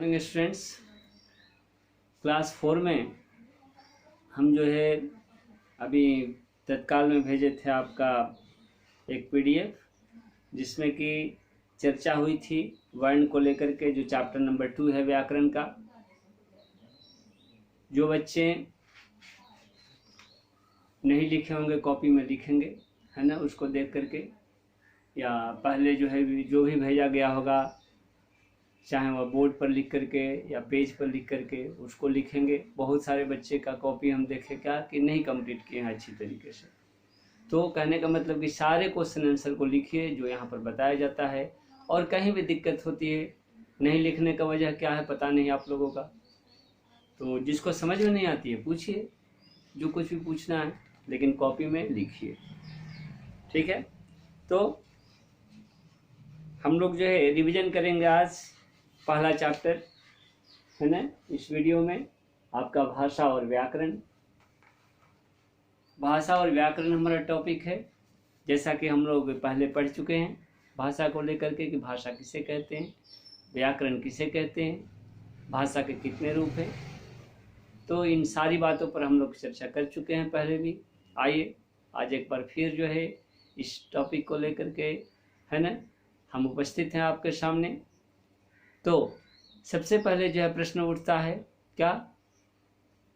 Morning students, class 4 में हम जो है अभी तत्काल में भेजे थे आपका एक पीडीएफ जिसमें कि चर्चा हुई थी वर्ण को लेकर के, जो चैप्टर नंबर 2 है व्याकरण का। जो बच्चे नहीं लिखे होंगे कॉपी में लिखेंगे, है ना, उसको देख करके, या पहले जो है जो भी भेजा गया होगा, चाहे वह बोर्ड पर लिख करके या पेज पर लिख करके उसको लिखेंगे। बहुत सारे बच्चे का कॉपी हम देखे क्या कि नहीं कंप्लीट किए हैं अच्छी तरीके से। तो कहने का मतलब कि सारे क्वेश्चन आंसर को लिखिए जो यहाँ पर बताया जाता है, और कहीं भी दिक्कत होती है नहीं लिखने का वजह क्या है पता नहीं आप लोगों का, तो जिसको समझ में नहीं आती है पूछिए, जो कुछ भी पूछना है, लेकिन कॉपी में लिखिए, ठीक है। तो हम लोग जो है रिवीजन करेंगे आज पहला चैप्टर, है ना। इस वीडियो में आपका भाषा और व्याकरण। भाषा और व्याकरण हमारा टॉपिक है, जैसा कि हम लोग पहले पढ़ चुके हैं भाषा को लेकर के कि भाषा किसे कहते हैं, व्याकरण किसे कहते हैं, भाषा के कितने रूप हैं। तो इन सारी बातों पर हम लोग चर्चा कर चुके हैं पहले भी। आइए आज एक बार फिर जो है इस टॉपिक को लेकर के, है ना, हम उपस्थित हैं आपके सामने। तो सबसे पहले जो है प्रश्न उठता है क्या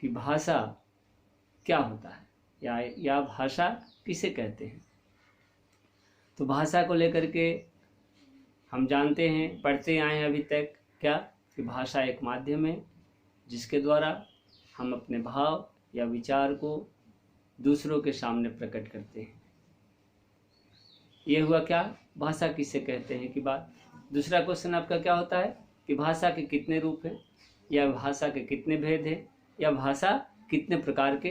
कि भाषा क्या होता है या भाषा किसे कहते हैं। तो भाषा को लेकर के हम जानते हैं, पढ़ते आए हैं अभी तक क्या कि भाषा एक माध्यम है जिसके द्वारा हम अपने भाव या विचार को दूसरों के सामने प्रकट करते हैं। ये हुआ क्या, भाषा किसे कहते हैं की बात। दूसरा क्वेश्चन आपका क्या होता है कि भाषा के कितने रूप हैं, या भाषा के कितने भेद हैं, या भाषा कितने प्रकार के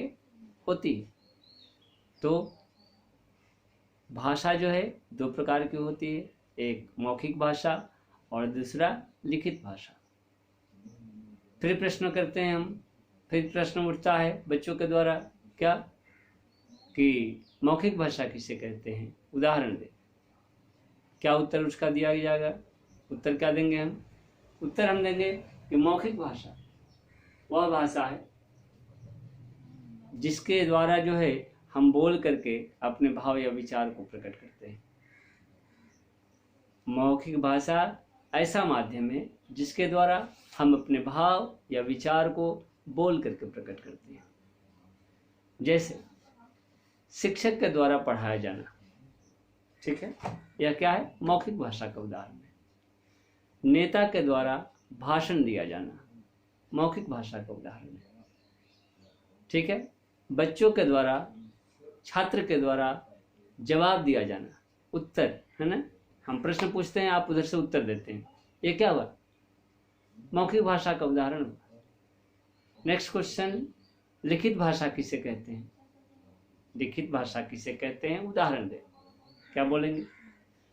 होती है। तो भाषा जो है 2 प्रकार की होती है, एक मौखिक भाषा और दूसरा लिखित भाषा। फिर प्रश्न करते हैं हम, फिर प्रश्न उठता है बच्चों के द्वारा क्या कि मौखिक भाषा किसे कहते हैं, उदाहरण दे। क्या उत्तर उसका दिया जाएगा, उत्तर क्या देंगे हम, उत्तर हम देंगे कि मौखिक भाषा वह भाषा है जिसके द्वारा जो है हम बोल करके अपने भाव या विचार को प्रकट करते हैं। मौखिक भाषा ऐसा माध्यम है जिसके द्वारा हम अपने भाव या विचार को बोल करके प्रकट करते हैं। जैसे शिक्षक के द्वारा पढ़ाया जाना, ठीक है, यह क्या है, मौखिक भाषा का उदाहरण है। नेता के द्वारा भाषण दिया जाना मौखिक भाषा का उदाहरण है, ठीक है। बच्चों के द्वारा, छात्र के द्वारा जवाब दिया जाना, उत्तर, है ना, हम प्रश्न पूछते हैं आप उधर से उत्तर देते हैं, ये क्या हुआ, मौखिक भाषा का उदाहरण हुआ। नेक्स्ट क्वेश्चन, लिखित भाषा किसे कहते हैं, लिखित भाषा किसे कहते हैं, उदाहरण दे। क्या बोलेंगे,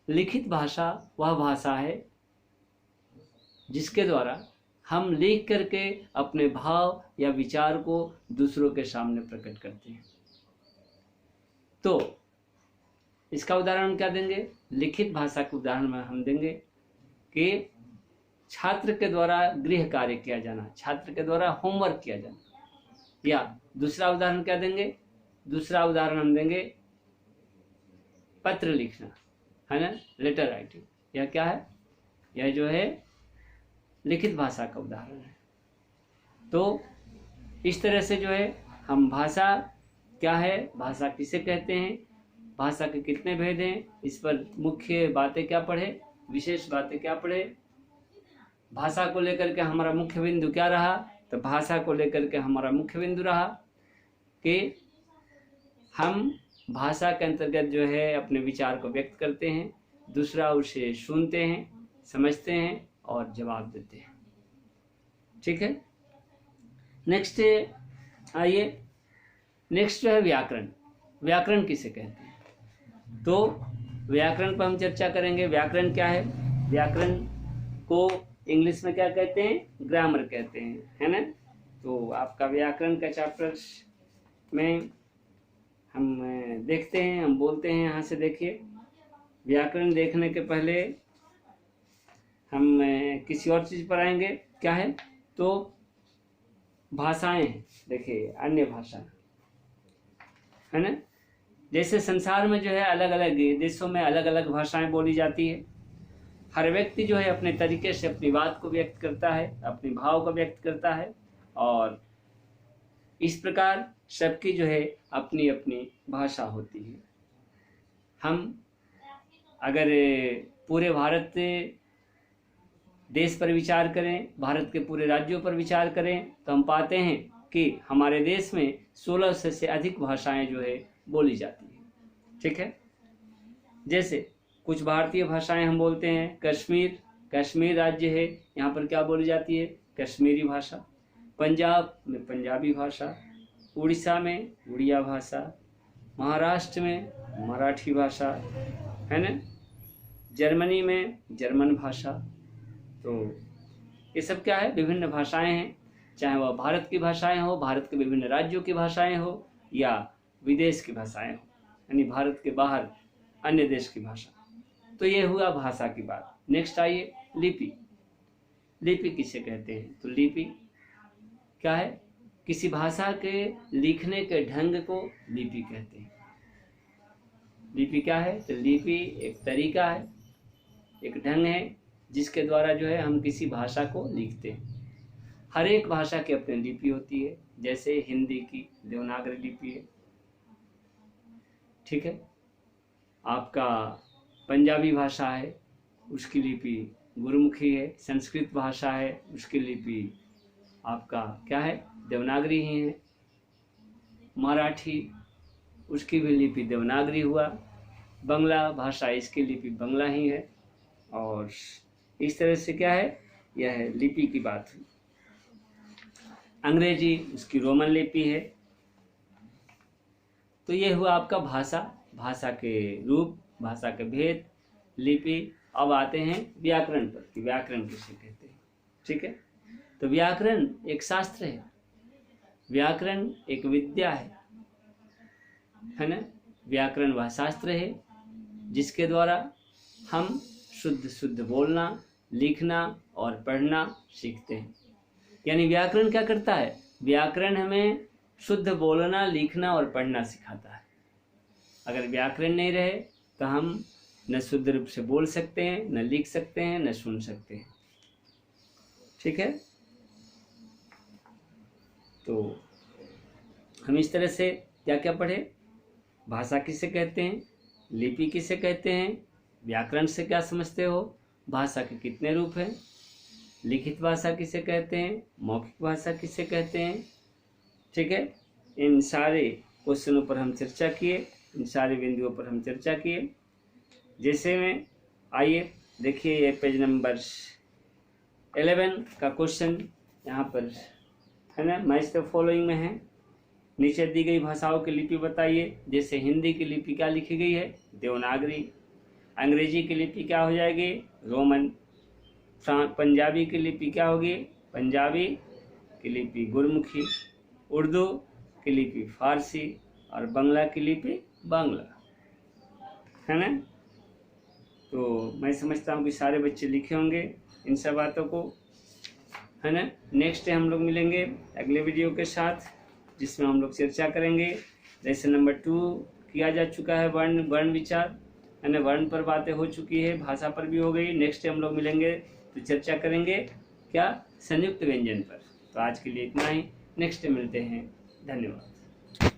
लिखित भाषा वह भाषा है जिसके द्वारा हम लिख करके अपने भाव या विचार को दूसरों के सामने प्रकट करते हैं। तो इसका उदाहरण क्या देंगे, लिखित भाषा के उदाहरण में हम देंगे कि छात्र के द्वारा गृह कार्य किया जाना, छात्र के द्वारा होमवर्क किया जाना। या दूसरा उदाहरण क्या देंगे, दूसरा उदाहरण हम देंगे पत्र लिखना, है ना, लेटर राइटिंग। यह क्या है, यह जो है लिखित भाषा का उदाहरण है। तो इस तरह से जो है हम भाषा क्या है, भाषा किसे कहते हैं, भाषा के कितने भेद हैं, इस पर मुख्य बातें क्या पढ़े, विशेष बातें क्या पढ़े, भाषा को लेकर के हमारा मुख्य बिंदु क्या रहा। तो भाषा को लेकर के हमारा मुख्य बिंदु रहा कि हम भाषा के अंतर्गत जो है अपने विचार को व्यक्त करते हैं, दूसरा उसे सुनते हैं, समझते हैं और जवाब देते हैं, ठीक है। नेक्स्ट आइए, नेक्स्ट जो है व्याकरण। व्याकरण किसे कहते हैं, तो व्याकरण पर हम चर्चा करेंगे। व्याकरण क्या है, व्याकरण को इंग्लिश में क्या कहते हैं, ग्रामर कहते हैं, है ना। तो आपका व्याकरण का चैप्टर में हम देखते हैं, हम बोलते हैं। यहाँ से देखिए, व्याकरण देखने के पहले हम किसी और चीज़ पर आएंगे क्या है, तो भाषाएं हैं। देखिए अन्य भाषा है ना, जैसे संसार में जो है अलग अलग देशों में अलग अलग भाषाएं बोली जाती है। हर व्यक्ति जो है अपने तरीके से अपनी बात को व्यक्त करता है, अपने भाव को व्यक्त करता है, और इस प्रकार सबकी जो है अपनी अपनी भाषा होती है। हम अगर पूरे भारत देश पर विचार करें, भारत के पूरे राज्यों पर विचार करें, तो हम पाते हैं कि हमारे देश में 1600 से अधिक भाषाएं जो है बोली जाती है। ठीक है, जैसे कुछ भारतीय भाषाएं हम बोलते हैं। कश्मीर राज्य है, यहाँ पर क्या बोली जाती है, कश्मीरी भाषा। पंजाब में पंजाबी भाषा, उड़ीसा में उड़िया भाषा, महाराष्ट्र में मराठी भाषा, है ना, जर्मनी में जर्मन भाषा। तो ये सब क्या है, विभिन्न भाषाएं हैं, चाहे वह भारत की भाषाएं हो, भारत के विभिन्न राज्यों की भाषाएं हो, या विदेश की भाषाएं हो, यानी भारत के बाहर अन्य देश की भाषा। तो ये हुआ भाषा की बात। नेक्स्ट आइए लिपि। लिपि किसे कहते हैं, तो लिपि क्या है, किसी भाषा के लिखने के ढंग को लिपि कहते हैं। लिपि क्या है, तो लिपि एक तरीका है, एक ढंग है जिसके द्वारा जो है हम किसी भाषा को लिखते हैं। हर एक भाषा की अपनी लिपि होती है, जैसे हिंदी की देवनागरी लिपि है। ठीक है, आपका पंजाबी भाषा है, उसकी लिपि गुरुमुखी है। संस्कृत भाषा है, उसकी लिपि आपका क्या है, देवनागरी ही है। मराठी, उसकी भी लिपि देवनागरी हुआ। बंगला भाषा, इसकी लिपि बंगला ही है। और इस तरह से क्या है, यह है लिपि की बात हुई। अंग्रेजी, उसकी रोमन लिपि है। तो ये हुआ आपका भाषा, भाषा के रूप, भाषा के भेद, लिपि। अब आते हैं व्याकरण पर कि व्याकरण किसे कहते हैं। ठीक है, तो व्याकरण एक शास्त्र है, व्याकरण एक विद्या है ना। व्याकरण वह शास्त्र है जिसके द्वारा हम शुद्ध बोलना, लिखना और पढ़ना सीखते हैं। यानी व्याकरण क्या करता है, व्याकरण हमें शुद्ध बोलना, लिखना और पढ़ना सिखाता है। अगर व्याकरण नहीं रहे तो हम न शुद्ध रूप से बोल सकते हैं, न लिख सकते हैं, न सुन सकते हैं। ठीक है, तो हम इस तरह से क्या क्या पढ़े, भाषा किसे कहते हैं, लिपि किसे कहते हैं, व्याकरण से क्या समझते हो, भाषा के कितने रूप हैं, लिखित भाषा किसे कहते हैं, मौखिक भाषा किसे कहते हैं। ठीक है, इन सारे क्वेश्चनों पर हम चर्चा किए, इन सारे बिंदुओं पर हम चर्चा किए। जैसे में आइए देखिए, ये पेज नंबर 11 का क्वेश्चन यहाँ पर है ना, मैच द फॉलोइंग में है। नीचे दी गई भाषाओं की लिपि बताइए। जैसे हिंदी की लिपि क्या लिखी गई है, देवनागरी। अंग्रेजी की लिपि क्या हो जाएगी, रोमन। पंजाबी की लिपि क्या होगी, पंजाबी की लिपि गुरमुखी। उर्दू की लिपि फारसी, और बांग्ला की लिपि बांग्ला, है ना। तो मैं समझता हूँ कि सारे बच्चे लिखे होंगे इन सब बातों को, है ना। नेक्स्ट हम लोग मिलेंगे अगले वीडियो के साथ, जिसमें हम लोग चर्चा करेंगे। लेसन नंबर 2 किया जा चुका है, वर्ण विचार, है ना। वर्ण पर बातें हो चुकी है, भाषा पर भी हो गई। नेक्स्ट हम लोग मिलेंगे तो चर्चा करेंगे क्या, संयुक्त व्यंजन पर। तो आज के लिए इतना ही, नेक्स्ट मिलते हैं, धन्यवाद।